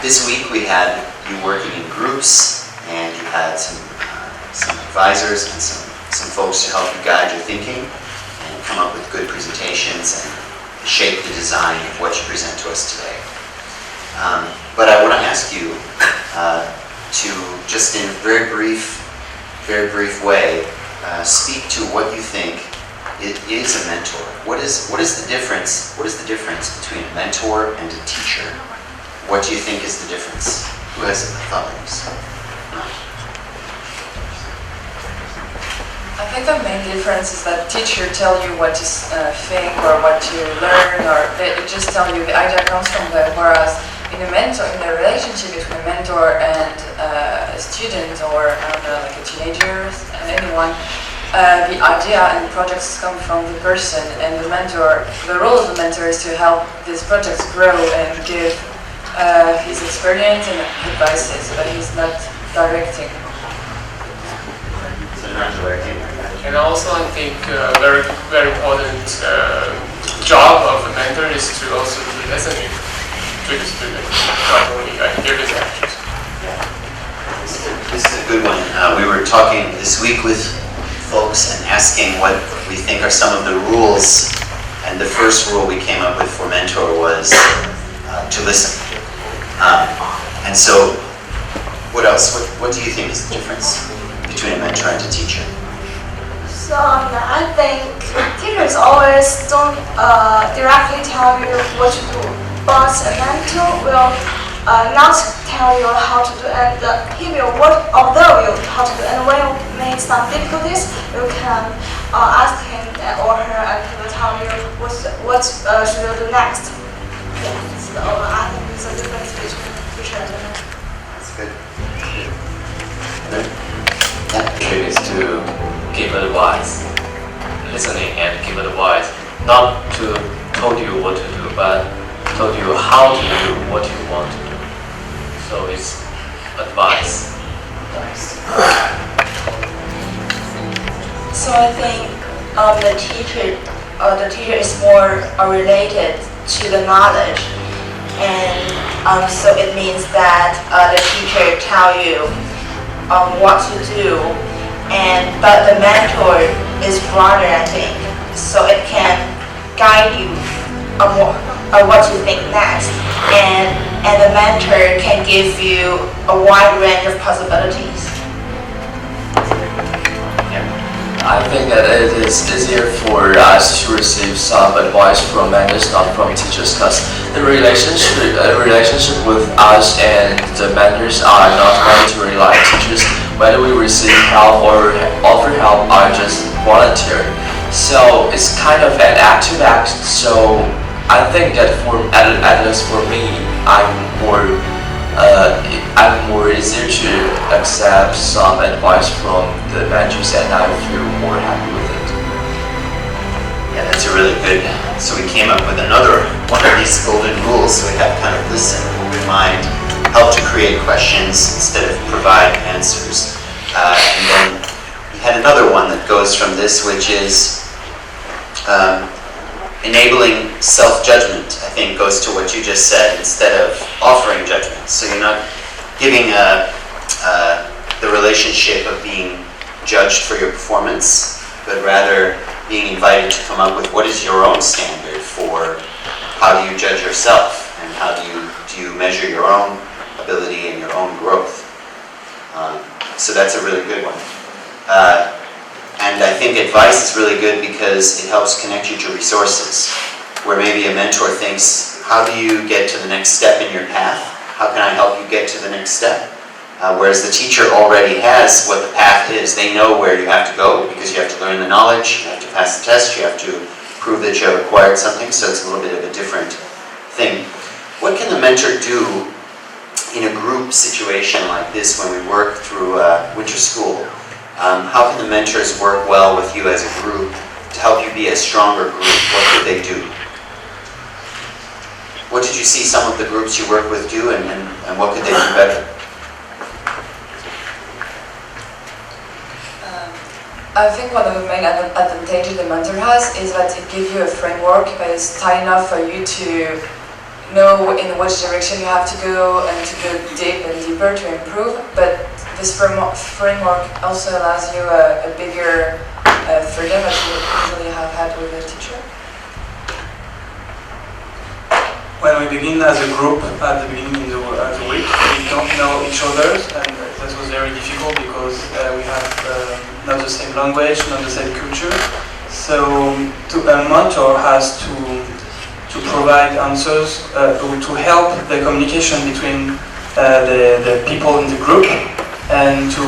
This week we had you working in groups, and you had some advisors and some folks to help you guide your thinking and come up with good presentations and shape the design of what you present to us today. But I want to ask you to, just in a very brief way, speak to what you think it is a mentor. What is the difference? What is the difference between a mentor and a teacher? What do you think is the difference? Who has thought on this? I think the main difference is that teacher tell you what to think or what to learn, or they just tell you the idea comes from them. Whereas in a relationship between a mentor and a student, or I don't know, like a teenager and anyone, the idea and the projects come from the person, and the role of the mentor is to help these projects grow and give his experience and advices, but he's not directing. And also I think very important job of a mentor is to also be listening to the student, not only giving lectures. This is a good one. We were talking this week with folks and asking what we think are some of the rules, and the first rule we came up with for mentor was to listen. And so, what else? What do you think is the difference between a mentor and a teacher? So I think teachers always don't directly tell you what to do, but a mentor will not tell you how to do, and he will observe you how to do. And when you make some difficulties, you can ask him or her, and he will tell you what should you do next. Yeah, so I think there's a difference between teacher and mentor. That's good. Trick is to give advice, listening and give advice, not to told you what to do, but told you how to do what you want to do. So it's advice. So I think the teacher is more related to the knowledge, and so it means that the teacher tell you what to do, but the mentor is broader, I think, so it can guide you on what to think next, and the mentor can give you a wide range of possibilities. I think that it is easier for us to receive some advice from mentors, not from teachers, because the relationship with us and the mentors are not mandatory like teachers. Whether we receive help or offer help are just volunteer. So it's kind of an active act. So I think that at least for me, I'm more easier to accept some advice from the mentors, and I feel more happy with it. Yeah, that's a really good. So we came up with another one of these golden rules. So we have kind of listen, remind, help to create questions instead of provide answers. And then we had another one that goes from this, which is enabling self-judgment. I think goes to what you just said, instead of offering judgment. So you're not giving the relationship of being judged for your performance, but rather being invited to come up with what is your own standard for how do you judge yourself, and how do you measure your own ability and your own growth. So that's a really good one. And I think advice is really good because it helps connect you to resources, where maybe a mentor thinks, how do you get to the next step in your path? How can I help you get to the next step? Whereas the teacher already has what the path is. They know where you have to go because you have to learn the knowledge, you have to pass the test, you have to prove that you have acquired something, so it's a little bit of a different thing. What can the mentor do in a group situation like this when we work through winter school? How can the mentors work well with you as a group to help you be a stronger group? What could they do? What did you see some of the groups you work with do, and what could they do better? I think one of the main advantages the mentor has is that it gives you a framework that is tight enough for you to know in which direction you have to go and to go deep and deeper to improve. But this framework also allows you a bigger freedom that you usually have had with a teacher. When we begin as a group at the beginning of the week, we don't know each other, and that was very difficult because we have not the same language, not the same culture. So a mentor has to provide answers to help the communication between the people in the group, and to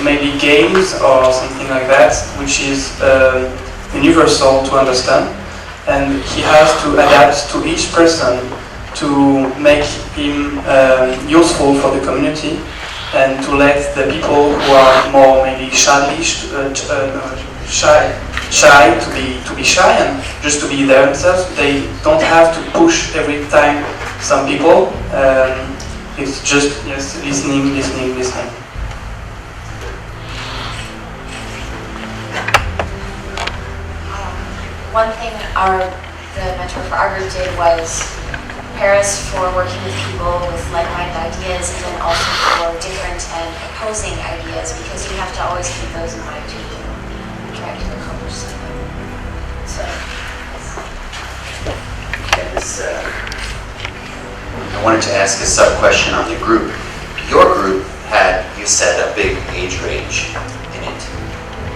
maybe games or something like that, which is universal to understand. And he has to adapt to each person to make him useful for the community, and to let the people who are more maybe shy to be shy and just to be themselves. They don't have to push every time some people. It's just listening. One thing the mentor for our group did was prepare us for working with people with like-minded ideas, and then also for different and opposing ideas, because you have to always keep those in mind too, try to accomplish something. So, I wanted to ask a sub-question on the group. Your group had, you said, a big age range in it.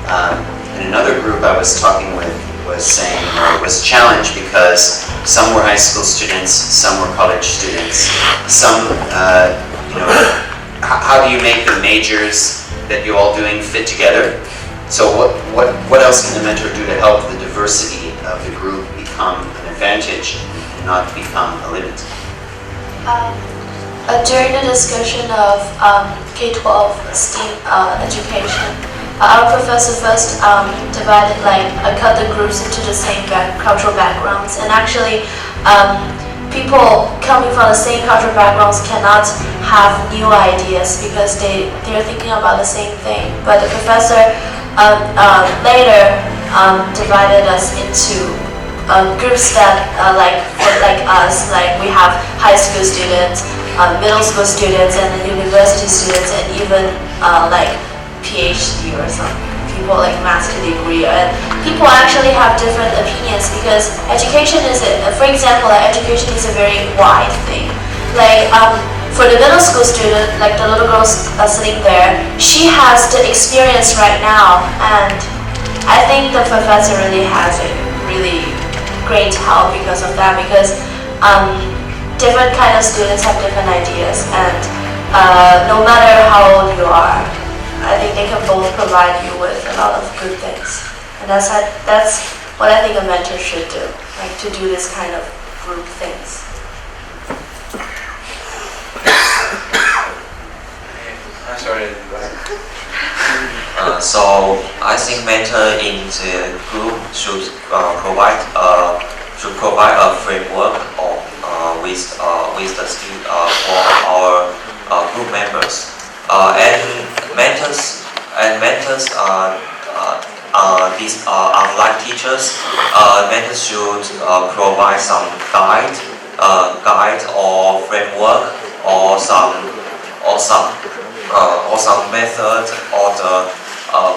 And another group I was talking with was saying it was challenged because some were high school students, some were college students, some, how do you make the majors that you're all doing fit together? So what else can the mentor do to help the diversity of the group become an advantage and not become a limit? During the discussion of K-12 STEAM education, our professor first cut the groups into the same cultural backgrounds, and actually people coming from the same cultural backgrounds cannot have new ideas because they're thinking about the same thing. But the professor later divided us into groups that like us, like we have high school students, middle school students, and university students, and even like PhD or some people like master degree. And people actually have different opinions because education is, for example, education is a very wide thing. Like for the middle school student, like the little girl sitting there, she has the experience right now, and I think the professor really has a really great help because of that, because different kind of students have different ideas, and no matter how old you are, I think they can both provide you with a lot of good things. And that's what I think a mentor should do, like to do this kind of group things. I'm sorry. So I think mentor in the group should provide a framework with the for our group members. And mentors these online teachers. Mentors should provide some guide or framework or some method or the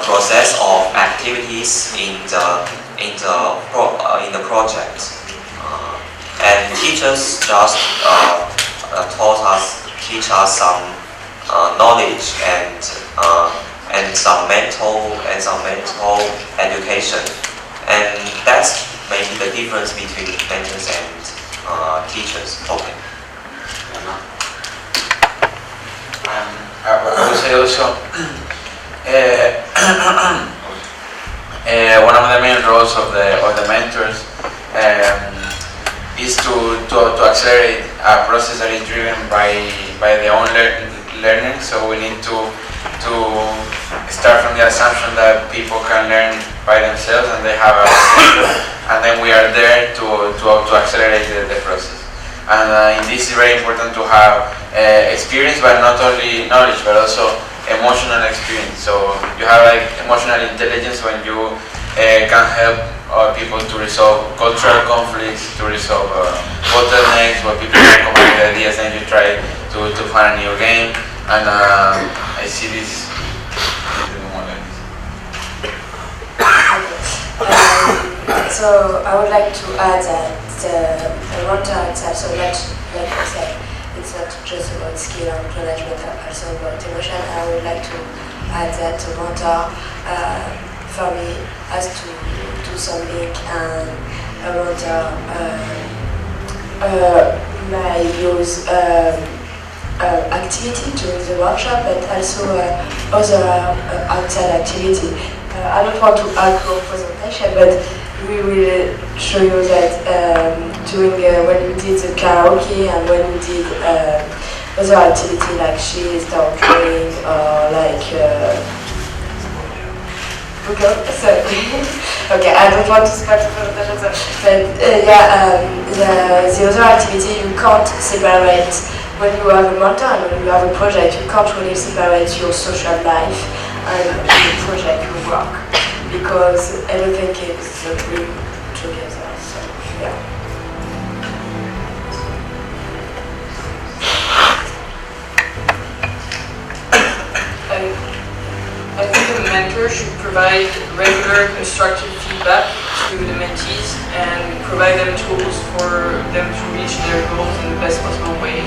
process of activities in the project. And teachers just teach us some knowledge and some mental education, and that's maybe the difference between mentors and teachers. Okay. I would say also one of the main roles of the mentors is to accelerate a process that is driven by their own learning. So we need to start from the assumption that people can learn by themselves and they have a mentor, and then we are there to accelerate the process. And in this is very important to have experience, but not only knowledge, but also emotional experience. So you have like emotional intelligence when you can help people to resolve cultural conflicts, to resolve bottlenecks, where people can come up with ideas and you try to find a new game. And I see this. So I would like to add that Ronta itself, so like I said, it's not just about skill and knowledge, but also about emotion. I would like to add that Ronta, for me, has to do some link and Ronta may use activity during the workshop, but also other outside activity. I don't want to add your presentation, but we will show you that during when we did the karaoke and when we did other activity like cheese, dog drawing, or like okay, I don't want to start the presentation, but the other activity you can't separate. When you have a mentor and when you have a project, you can't really separate your social life and the project you work, because everything is really together. So yeah. I think a mentor should provide regular constructive feedback to the mentees and provide them tools for them to reach their goals in the best possible way.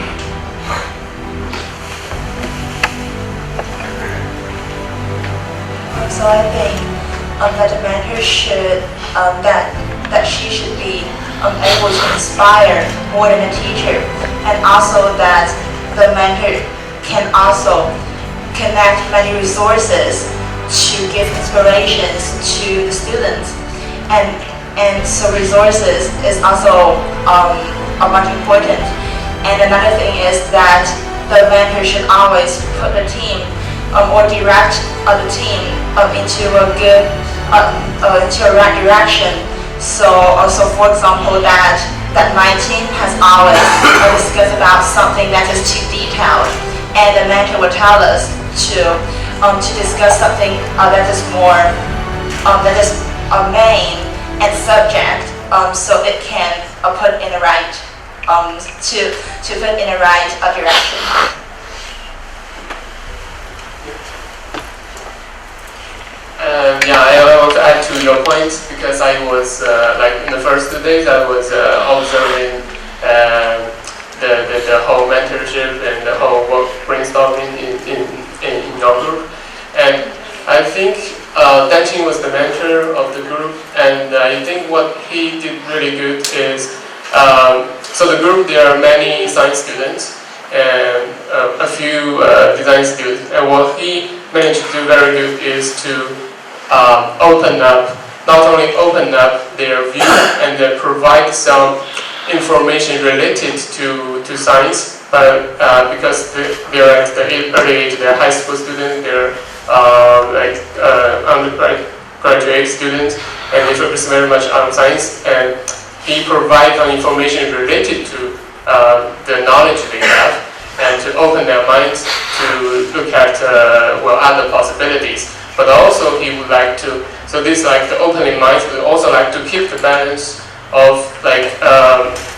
So I think that a mentor should, that she should be able to inspire more than a teacher, and also that the mentor can also connect many resources to give inspirations to the students, and so resources is also much important. And another thing is that the mentor should always put the team or direct the team into a good, into a right direction. So also, for example, that my team has always discussed about something that is too detailed, and the mentor will tell us to discuss something that is more that is main and subject, so it can put in the right to put in the right direction. Yeah, I want to add to your point, because I was like in the first 2 days I was observing the whole mentorship and the whole work brainstorming in your group, and I think Dancing was the mentor of the group, and I think what he did really good is so the group, there are many science students and a few design students, and what he managed to do very good is to not only open up their view and then provide some information related to science, but because they're at the early age, they're high school students, they're like undergraduate students, and they focus very much on science, and he provides information related to the knowledge they have, and to open their minds to look at other possibilities. But also he would like to, so this like the opening minds would also like to keep the balance of like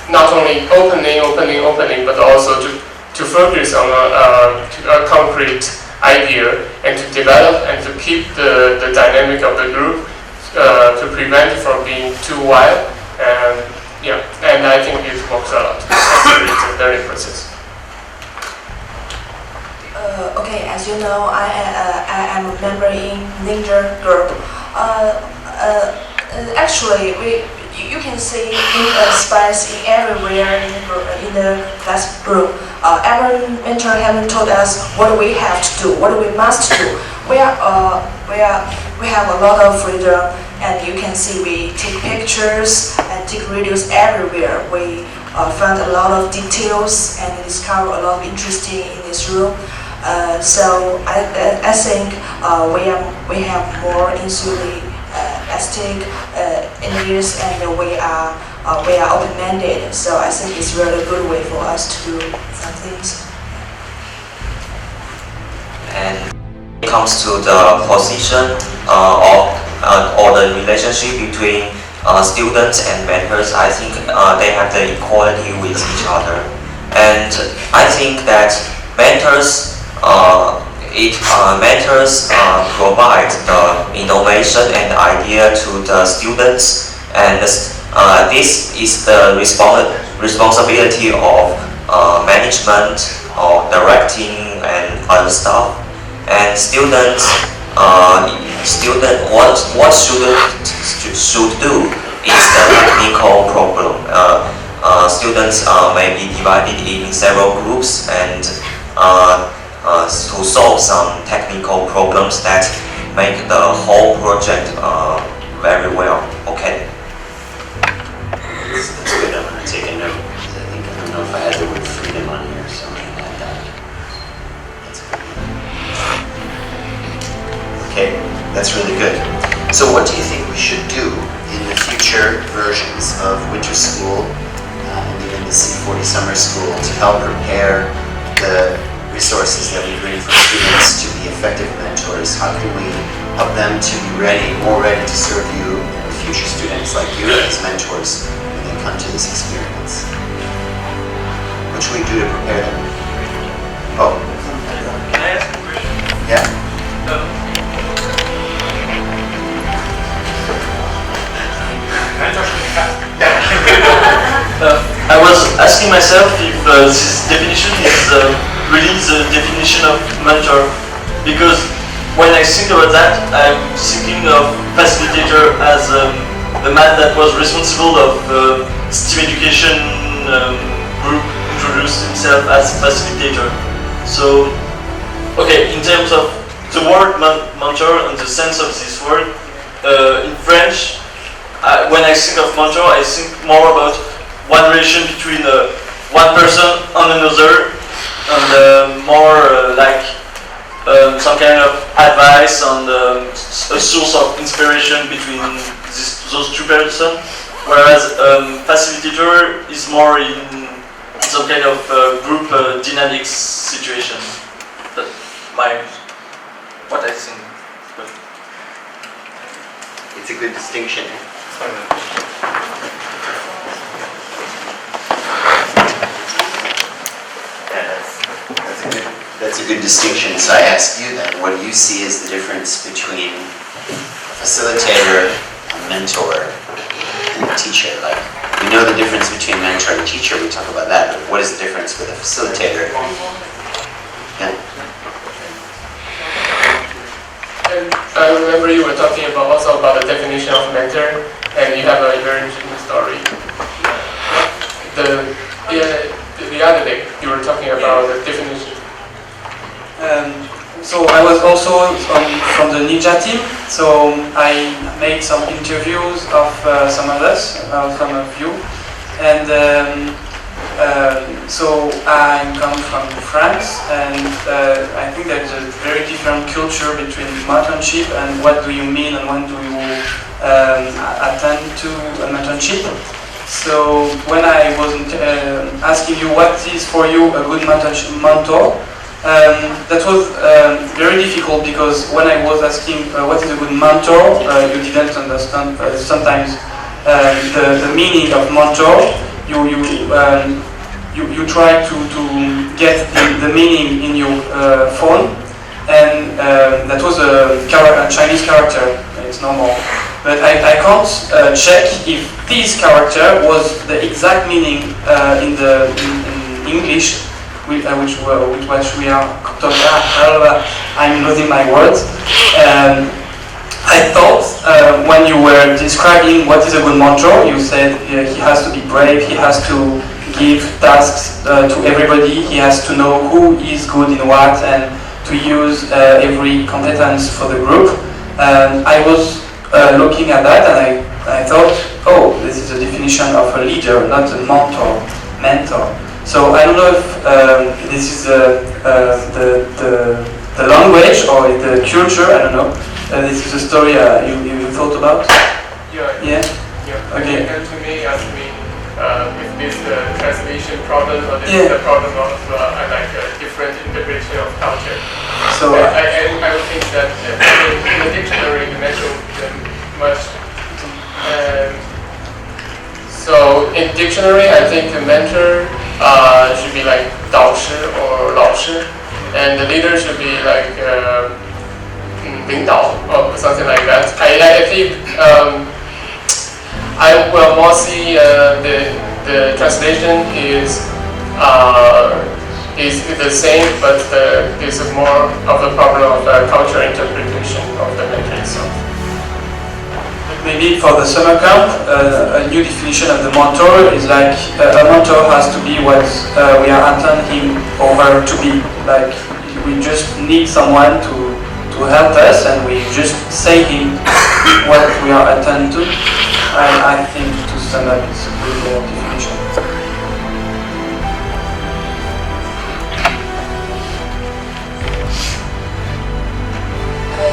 not only opening, but also to focus on a concrete idea, and to develop and to keep the dynamic of the group to prevent it from being too wild. And yeah, and I think it works a lot. It's a learning process. Okay, as you know, I am a member in Ninja group. Actually, you can see spice in everywhere in the class group. Every mentor has told us what we have to do, what we must do. We have a lot of freedom, and you can see we take pictures and take videos everywhere. We found a lot of details and discover a lot of interesting in this room. So I think we have more enthusiastic engineers, and we are open-minded. So I think it's really good way for us to do some things. And it comes to the position of or the relationship between students and mentors, I think they have the equality with each other. And I think that mentors provide the innovation and idea to the students, and this is the responsibility of management or directing and other stuff. And students, what students should do is the technical problem. Students may be divided in several groups and to solve some technical problems that make the whole project very well. Okay. That's good. I'm going to take a note. I don't know if I had the word freedom on here, so I'm going to add that. That's good. Okay, that's really good. So what do you think we should do in the future versions of winter school and even the C40 summer school to help prepare the resources that we bring for students to be effective mentors? How can we help them to be ready, more ready to serve you and future students like you as mentors when they come to this experience? What should we do to prepare them? Oh. Can I ask a question? Yeah. I was asking myself if this definition is really the definition of mentor, because when I think about that, I'm thinking of facilitator as the man that was responsible of STEAM education group, introduced himself as facilitator. So, okay, in terms of the word mentor and the sense of this word, in French, when I think of mentor, I think more about one relation between one person and another, and more like some kind of advice and a source of inspiration between those two persons. Whereas facilitator is more in some kind of group dynamics situation. That's what I think. It's a good distinction. That's a good distinction. So I ask you then, what do you see as the difference between a facilitator, a mentor, and a teacher? Like, we know the difference between mentor and teacher, we talk about that, but what is the difference with a facilitator? Yeah. And I remember you were talking also about the definition of mentor, and you have a very interesting story. The other day, you were talking about the definition. So I was also from the Ninja team, so I made some interviews of some of us, some of you, and so I come from France, and I think there's a very different culture between mentorship and what do you mean and when do you attend to a mentorship. So when I was asking you what is for you a good mentor, that was very difficult, because when I was asking what is a good mentor, you didn't understand sometimes the meaning of mentor. You try to get the meaning in your phone, and that was a Chinese character. It's normal, but I can't check if this character was the exact meaning in English, which we are talking. I'm losing my words. I thought when you were describing what is a good mentor, you said he has to be brave, he has to give tasks to everybody, he has to know who is good in what, and to use every competence for the group. I was looking at that, and I thought, oh, this is a definition of a leader, not a mentor. So I don't know if this is the language or the culture, I don't know. This is a story you thought about? Yeah. Yeah? Okay. And to me, ask me if this is the translation problem or this is the problem of like a different interpretation of culture. So I would think that in the dictionary you mentioned in dictionary, I think the mentor should be like 导师 or 老师, and the leader should be like 领导 or something like that. I think I will more see the translation is the same, but there's more of a problem of cultural interpretation of the mentor itself. Maybe for the summer camp, a new definition of the mentor is like a mentor has to be what we are intending him or her to be. Like we just need someone to help us, and we just say him what we are intending to. I think to sum up, it's a good definition.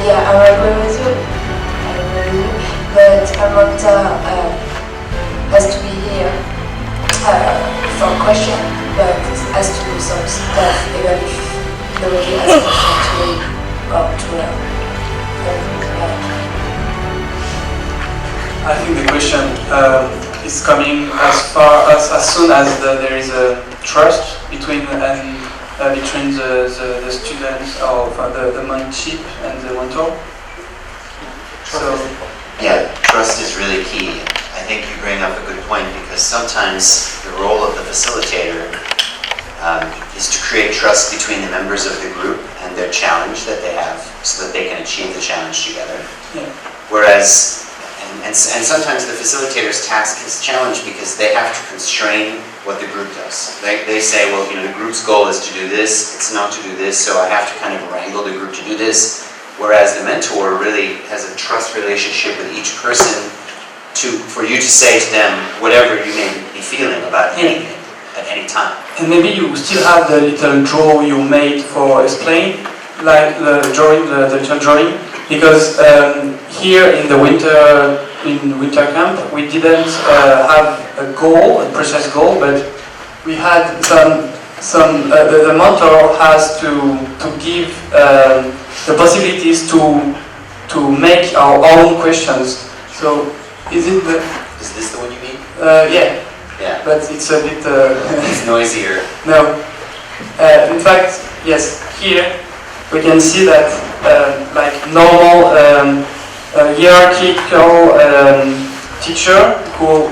Yeah, I agree with you. But a mentor has to be here for question, but has to do some stuff even if nobody has question to come to I think the question is coming as soon as there is a trust between the students of the mentorship and the mentor. So Yeah, trust is really key. I think you bring up a good point because sometimes the role of the facilitator is to create trust between the members of the group and their challenge that they have so that they can achieve the challenge together. Yeah. Whereas, and sometimes the facilitator's task is challenged because they have to constrain what the group does. They say, well, the group's goal is to do this, it's not to do this, so I have to kind of wrangle the group to do this. Whereas the mentor really has a trust relationship with each person for you to say to them whatever you may be feeling about anything at any time. And maybe you still have the little draw you made for explain, like the drawing, the little drawing, because here in the winter camp we didn't have a goal, a precise goal, but we had the mentor has to give the possibilities to make our own questions. So is this the one you mean? Yeah. Yeah. But it's a bit it's noisier. No. In fact, yes, here we can see that like normal hierarchical teacher who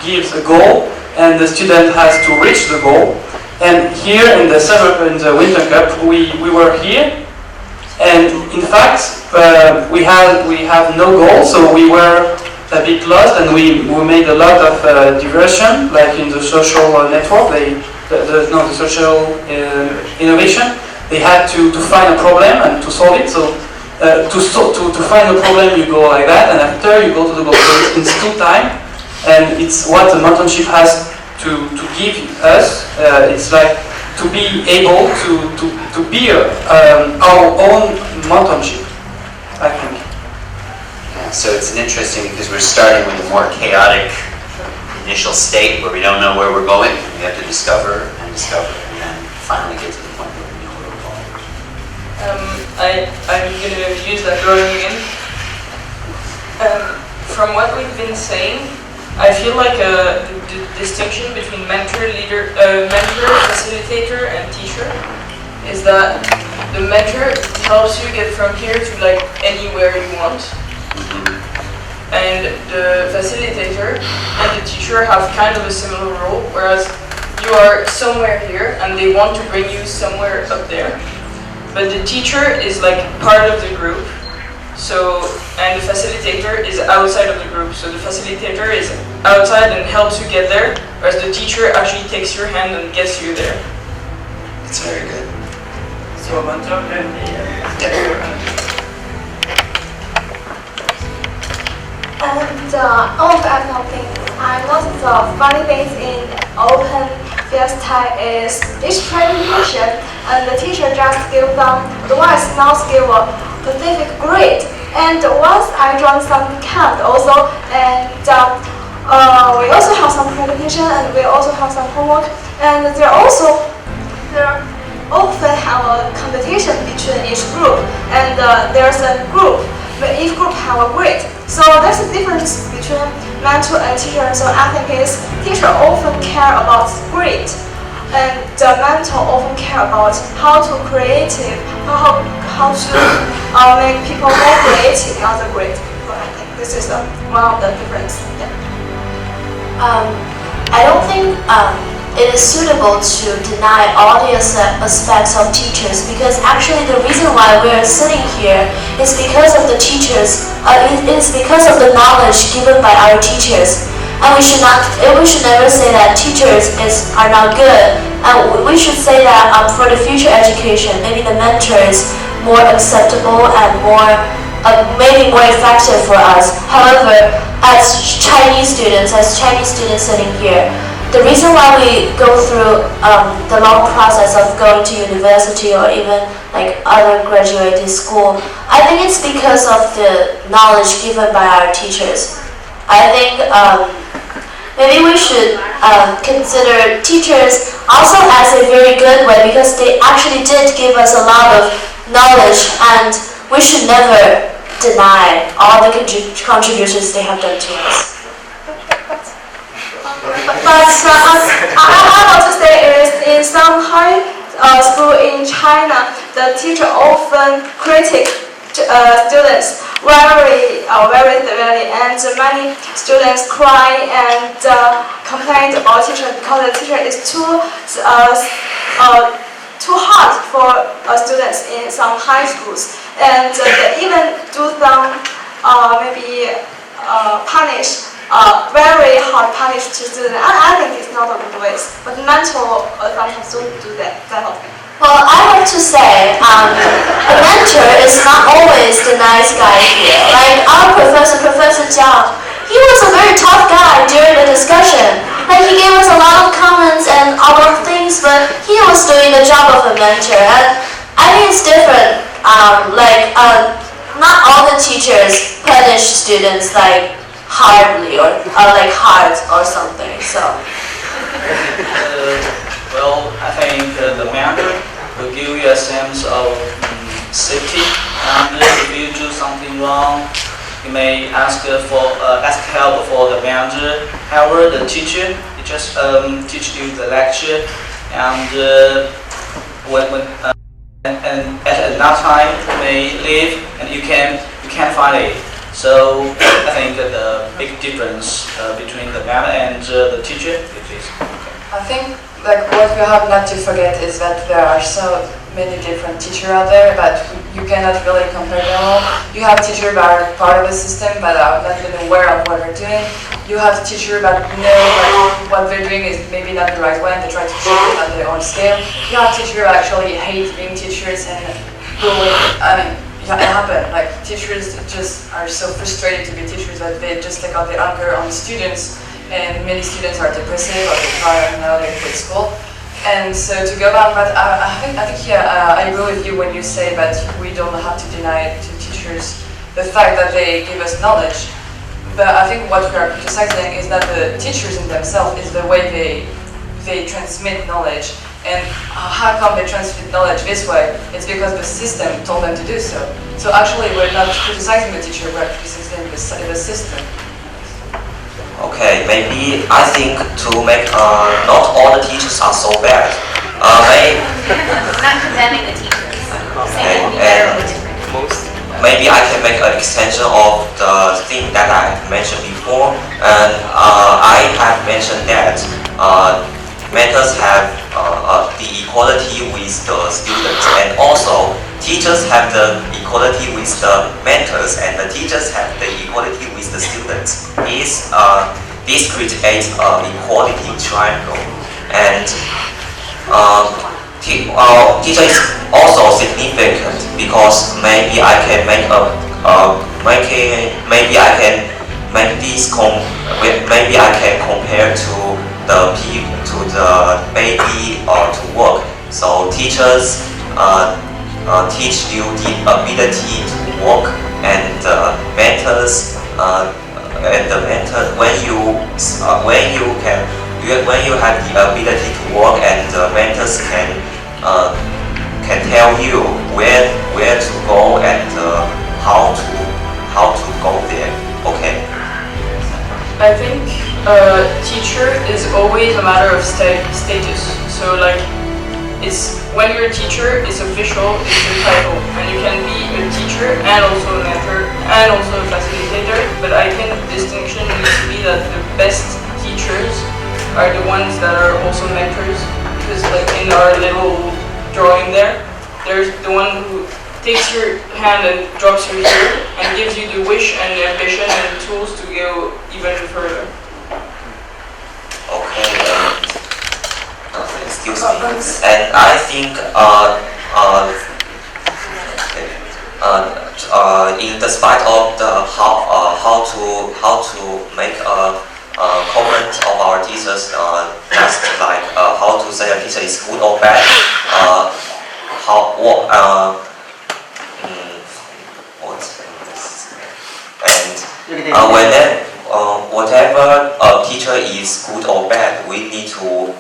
gives a goal and the student has to reach the goal. And here in the winter cup we were here, and in fact we have no goal, so we were a bit lost, and we made a lot of diversion, like in the social network, the social innovation. They had to find a problem and to solve it. So to find a problem you go like that, and after you go to the goal. So it's 2 times, and it's what the mentorship has to give us. It's like to be able to be our own mentorship, I think. Yeah, so it's interesting because we're starting with a more chaotic initial state where we don't know where we're going, and we have to discover, and then finally get to the point where we know where we're going. I'm going to use that drawing again. From what we've been saying, I feel like the distinction between mentor, facilitator, and teacher is that the mentor helps you get from here to like anywhere you want, and the facilitator and the teacher have kind of a similar role, whereas you are somewhere here and they want to bring you somewhere up there, but the teacher is like part of the group. So, and the facilitator is outside of the group. So the facilitator is outside and helps you get there, whereas the teacher actually takes your hand and gets you there. It's very good. So a mentor can be And also another thing, I noticed the funny things in open fiesta is each presentation and the teacher just give them advice, not give a specific grade. And once I joined some camp also, and we also have some presentation and we also have some homework, and there often have a competition between each group, and there's a group, but each group have a grade. So there's a difference between mentor and teacher. So I think is teacher often care about grade, and the mentor often care about how to creative, how to make people more creative, not the grade. So I think this is one of the difference. Yeah. I don't think it is suitable to deny all the aspects of teachers, because actually the reason why we're sitting here is because of the teachers. It is because of the knowledge given by our teachers, and we should never say that teachers are not good. And we should say that for the future education, maybe the mentor is more acceptable and maybe more effective for us. However, as Chinese students sitting here, the reason why we go through the long process of going to university or even like other graduate school, I think it's because of the knowledge given by our teachers. I think maybe we should consider teachers also as a very good way, because they actually did give us a lot of knowledge, and we should never deny all the contributions they have done to us. But I want to say is in some high school in China, the teacher often critic students very severely, and many students cry and complain about teacher because the teacher is too hard for students in some high schools, and they even do some maybe punish. Very hard punish to students. I think it's not a good way, but mentor sometimes don't do that kind of thing. Well, I have to say, a mentor is not always the nice guy here. Like our Professor Zhang, he was a very tough guy during the discussion. Like he gave us a lot of comments and a lot of things, but he was doing the job of a mentor. And I think it's different. Not all the teachers punish students like hardly or like hard or something. So. Well, I think the mentor will give you a sense of safety, and if you do something wrong, you may ask help for the mentor. However, the teacher just teach you the lecture, and and at that time you may leave and you can't find it. So I think the big difference between the mentor and the teacher is. I think like what we have not to forget is that there are so many different teachers out there, but you cannot really compare them all. You have teachers that are part of the system but are not even aware of what they're doing. You have teachers that know like, what they're doing is maybe not the right way and they try to shape it at their own scale. You have teachers that actually hate being teachers and bully. It happened. Like teachers just are so frustrated to be teachers that they just take out their anger on students, and many students are depressive or they cry and now they quit school. And so to go back, but I think I agree with you when you say that we don't have to deny to teachers the fact that they give us knowledge. But I think what we are criticizing is that the teachers in themselves is the way they transmit knowledge. And how come they transmit knowledge this way? It's because the system told them to do so. So actually we're not criticizing the teacher, we're criticizing the system. Okay, maybe I think to make not all the teachers are so bad. Not condemning the teachers. Saying that we maybe I can make an extension of the thing that I mentioned before, and I have mentioned that mentors have the equality with the students, and also teachers have the equality with the mentors, and the teachers have the equality with the students. This creates an equality triangle, and teacher is also significant because maybe I can make maybe I can compare to the baby to work. So teachers teach you the ability to work, and mentors when you have the ability to work, and mentors can tell you where to go and how to go there. Okay. I always a matter of status. So like, it's when you're a teacher, it's official, it's a title, and you can be a teacher and also a mentor and also a facilitator. But I think the distinction needs to be that the best teachers are the ones that are also mentors, because like in our little drawing there's the one who takes your hand and drops you here and gives you the wish and the ambition and the tools to go even further. Okay, excuse me. And I think in the spite of the how to make a comment of our teachers, just like how to say a teacher is good or bad, whatever a teacher is good or bad, we need to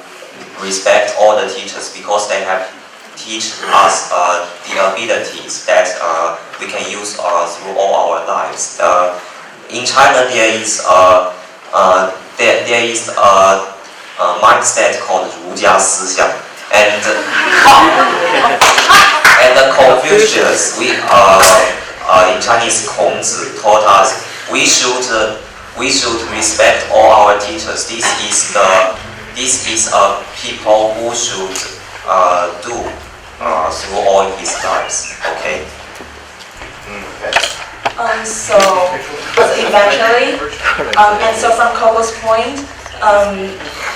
respect all the teachers because they have teach us the abilities that we can use through all our lives. In China, there is a mindset called 儒家思想, and Confucius, in Chinese, 孔子 taught us we should respect all our teachers. This is people who should do through all his lives. Okay. So eventually, and so from Coco's point, and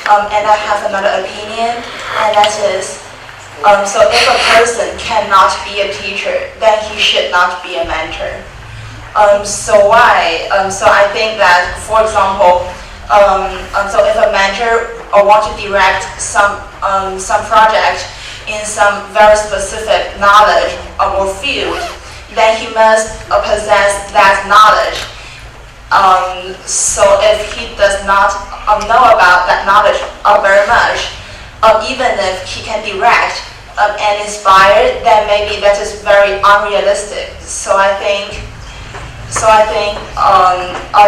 I have another opinion, and that is, so if a person cannot be a teacher, then he should not be a mentor. So why? So I think that, for example, so if a mentor want to direct some project in some very specific knowledge or field, then he must possess that knowledge. So if he does not know about that knowledge very much, even if he can direct and inspire, then maybe that is very unrealistic. So I think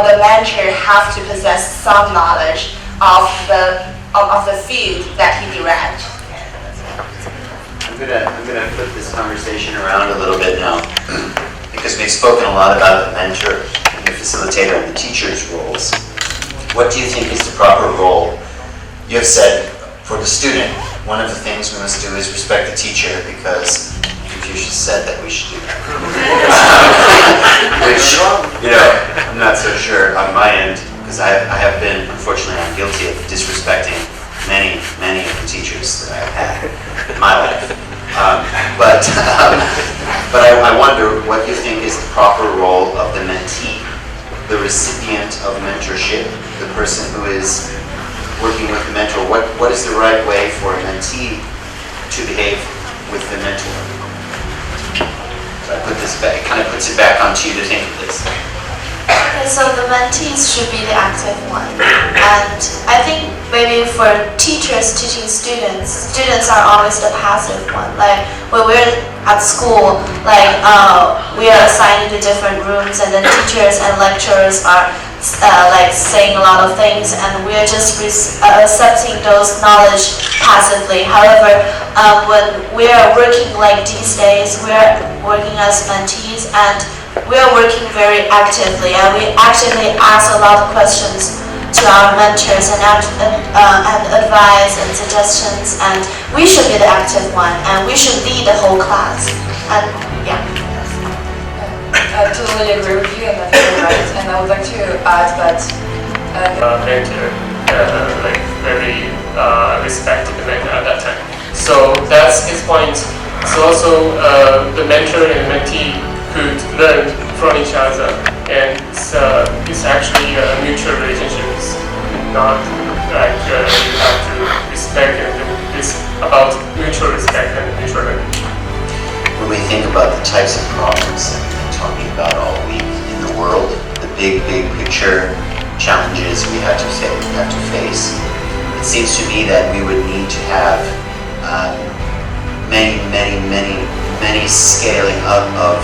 the mentor have to possess some knowledge of the field that he directs. I'm gonna flip this conversation around a little bit now, because we've spoken a lot about the mentor and the facilitator and the teacher's roles. What do you think is the proper role? You have said for the student, one of the things we must do is respect the teacher, because Confucius said that we should do that. Which, I'm not so sure on my end, because I have been, unfortunately, I'm guilty of disrespecting many of the teachers that I have had in my life. But I wonder what you think is the proper role of the mentee, the recipient of mentorship, the person who is working with the mentor. What is the right way for a mentee to behave with the mentor? So I put this back, it kind of puts it back onto you to think of this. Okay, so the mentees should be the active one. And I think maybe for teachers teaching students are always the passive one. Like when we're at school, like we are assigned to different rooms, and then teachers and lecturers are like saying a lot of things, and we're just accepting those knowledge passively. However, when we are working like these days, we are working as mentees, and we are working very actively, and we actually ask a lot of questions to our mentors and advice and suggestions, and we should be the active one, and we should lead the whole class. And yeah. I totally agree with you, and I think you're right. And I would like to add that mentor, like very respected mentor at that time. So that's his point. So also the mentor and mentee could learn from each other, and it's actually a mutual relationship. It's not like you have to respect, and it's about mutual respect and mutual learning. When we think about the types of problems that we've been talking about all week in the world, the big picture challenges we have to face, it seems to me that we would need to have many scaling up of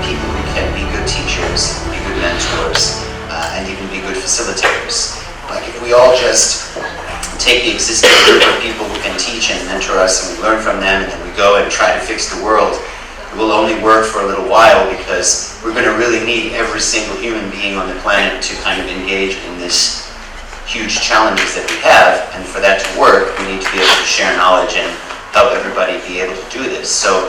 people who can be good teachers, be good mentors, and even be good facilitators. Like if we all just take the existing group of people who can teach and mentor us, and we learn from them, and then we go and try to fix the world, it will only work for a little while, because we're going to really need every single human being on the planet to kind of engage in this huge challenges that we have, and for that to work, we need to be able to share knowledge and help everybody be able to do this. So,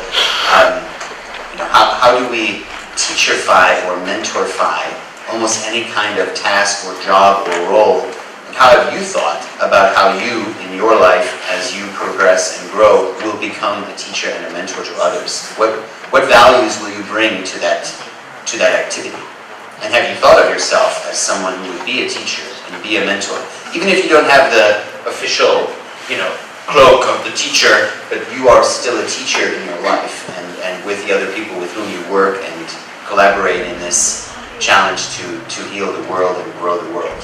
how do we teacherify or mentorify almost any kind of task or job or role? And how have you thought about how you, in your life, as you progress and grow, will become a teacher and a mentor to others? What values will you bring to that activity? And have you thought of yourself as someone who would be a teacher and be a mentor? Even if you don't have the official, cloak of the teacher, but you are still a teacher in your life, and with the other people with whom you work and collaborate in this challenge to heal the world and grow the world.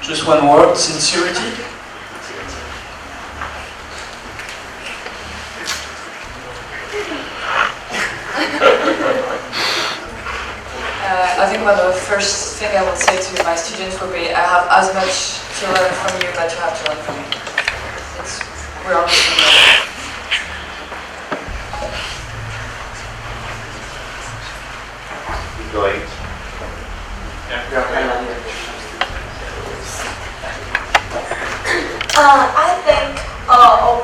Just one word: sincerity. I think one of the first thing I would say to my students would be, I have as much to learn from you that you have to learn from me. We're on the same level. Going. I think a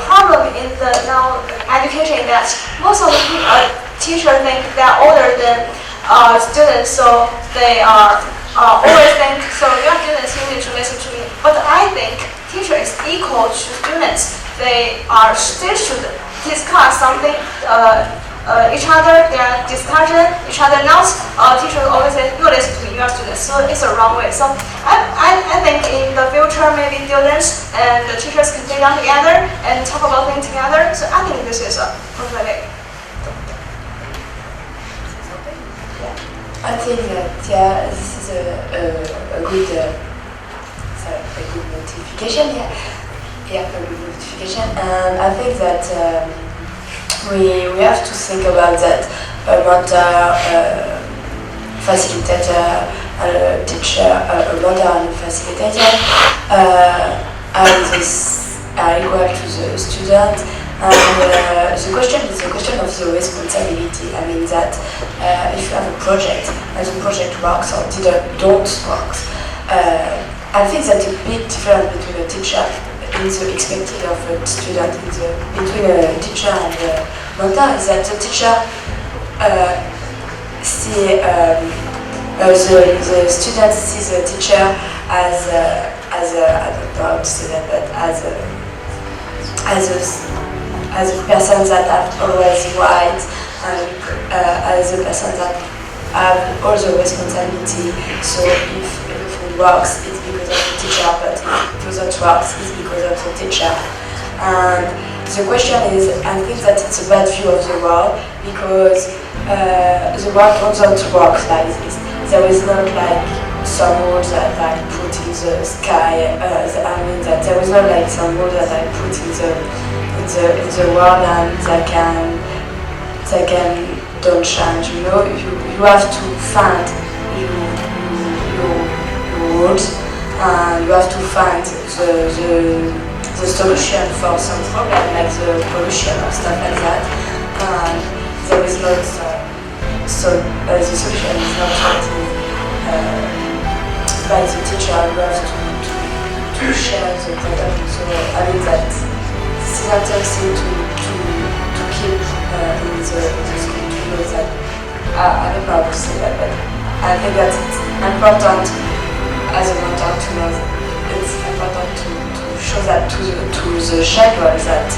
problem in the now education is that most of the teachers think they're older than students, so they are always think, so your students, you need to listen to me. But I think teacher is equal to students. They should discuss something each other, their discussion, each other notes. Teachers always say, you listen to me, you are students. So it's a wrong way. So I think in the future, maybe students and the teachers can sit down together and talk about things together. So I think this is a perfect way. I think that this is a good notification. A good notification, and I think that we have to think about that about facilitator, teacher, mentor and facilitator, and this are equal to the student. And the question is the question of the responsibility. I mean that if you have a project and the project works or don't work, I think that a big difference between a teacher and the expected of a student, between a teacher and a mentor, is that the teacher the student sees the teacher as I don't know how to say that, but as a person that have always right, and as a person that have all the responsibility. So if everything works, it's because of the teacher, but if it doesn't work, it's because of the teacher. And the question is, I think that it's a bad view of the world, because the world doesn't work like this. There is not like some rules that I put in the sky. I mean that there is not like some rules that I put in the world and they can don't change. You know, you have to find your rules, and you have to find the solution for some problem like the pollution or stuff like that. And there is not the solution is not by the teacher. You have to share the problem. So I mean that this is not something to keep in the school, to know that I don't know how to say that, but I think that it's important as a mentor to know that it's important to show that to the child that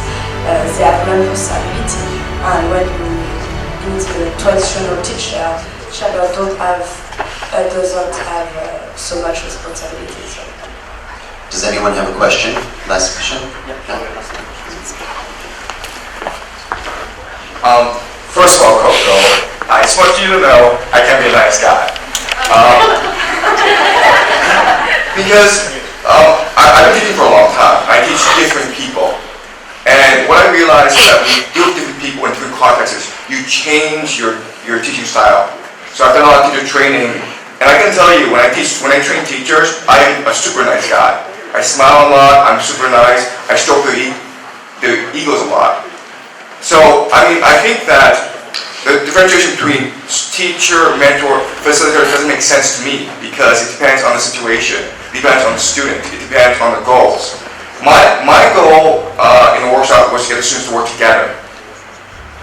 they have responsibility, and when you in the traditional teacher, child doesn't have so much responsibility. So. Does anyone have a question? Last question? First of all, Coco, I just want you to know I can be a nice guy. Because I've been teaching for a long time. I teach different people. And what I realized is that when you deal with different people in different contexts, you change your teaching style. So I've done a lot of teacher training And I can tell you, when I train teachers, I am a super nice guy. I smile a lot, I'm super nice, I stroke their egos a lot. So, I mean, I think that the differentiation between teacher, mentor, facilitator doesn't make sense to me because it depends on the situation, it depends on the student, it depends on the goals. My goal in the workshop was to get the students to work together.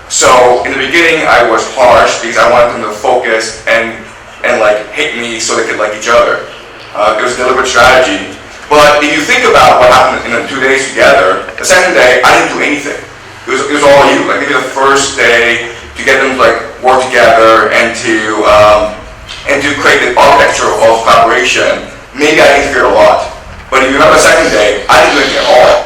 So in the beginning I was harsh because I wanted them to focus and like hate me so they could like each other. It was a deliberate strategy. But if you think about what happened in the 2 days together, the second day I didn't do anything. It was all you. Like maybe the first day to get them to like work together and to create the architecture of collaboration. Maybe I interfered a lot. But if you remember the second day, I didn't do anything at all.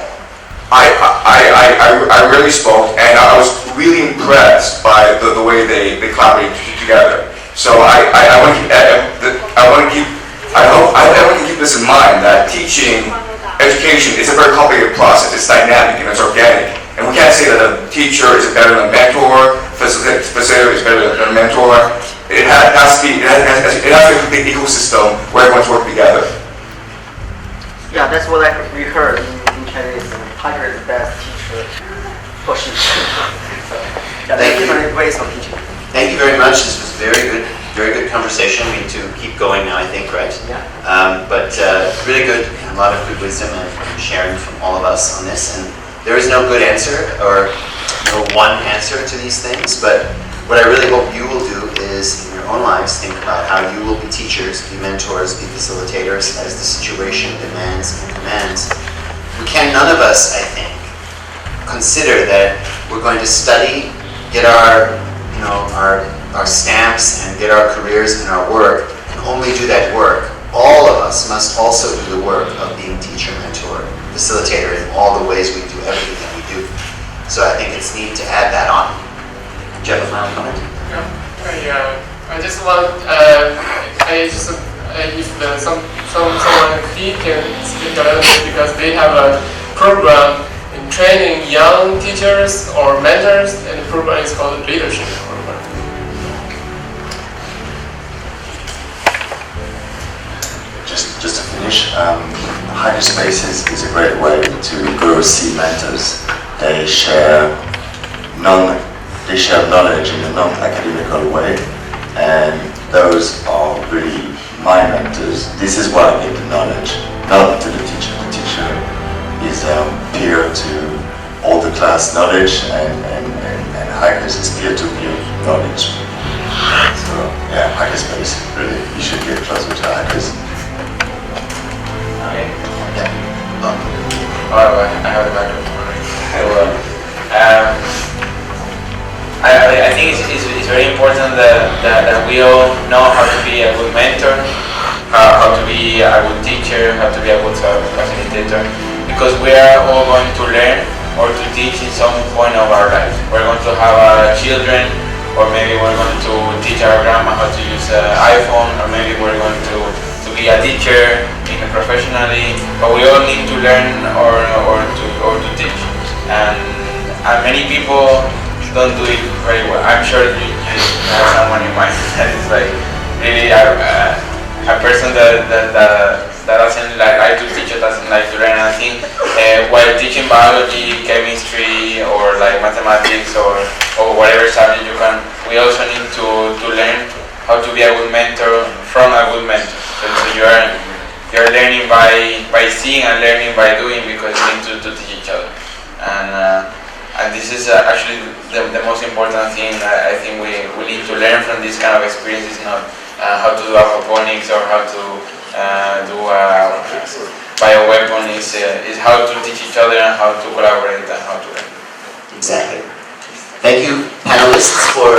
I really spoke, and I was really impressed by the way they collaborated together. So I want to keep this in mind that teaching education is a very complicated process. It's dynamic and it's organic, and we can't say that a teacher is better than a mentor, facilitator is better than a mentor. It has to be a complete ecosystem where everyone's working together. Yeah, that's what we heard in Chinese. Tiger is the best teacher for teaching. So, yeah, there are different ways of teaching. Thank you very much. This was very good conversation. We need to keep going now, I think, right? Yeah. But really good, a lot of good wisdom and sharing from all of us on this. And there is no good answer or no one answer to these things, but what I really hope you will do is, in your own lives, think about how you will be teachers, be mentors, be facilitators as the situation demands and commands. We can, none of us, I think, consider that we're going to study, get our stamps and get our careers and our work, and only do that work. All of us must also do the work of being teacher, mentor, facilitator in all the ways we do everything that we do. So I think it's neat to add that on. Do you have a final comment? Yeah, I just want, if someone can speak a little bit, because they have a program in training young teachers or mentors, and the program is called Leadership Program. Just to finish, Hackerspace is a great way to go see mentors. They share knowledge in a non-academical way, and those are really my mentors. This is what I give the knowledge, not to the teacher. The teacher is peer to all the class knowledge, and Hackers is peer-to-peer knowledge. So yeah, Hackerspace, really, you should get closer to Hackers. Okay. Yeah. I have the microphone. I think it's very important that we all know how to be a good mentor, how to be a good teacher, how to be a good facilitator, because we are all going to learn or to teach in some point of our life. We're going to have children, or maybe we're going to teach our grandma how to use an iPhone, or maybe we're going to be a teacher professionally, but we all need to learn or to teach. And many people don't do it very well. I'm sure you have someone in mind that is like really a person that doesn't like to teach or doesn't like to learn anything. While teaching biology, chemistry, or like mathematics or whatever subject you can, we also need to learn how to be a good mentor from a good mentor. So you're learning by seeing and learning by doing, because you need to teach each other. And this is actually the most important thing I think we need to learn from this kind of experience. Is not how to do aquaponics or how to do a bioweapon. Is how to teach each other and how to collaborate and how to learn. Exactly. Thank you, panelists, for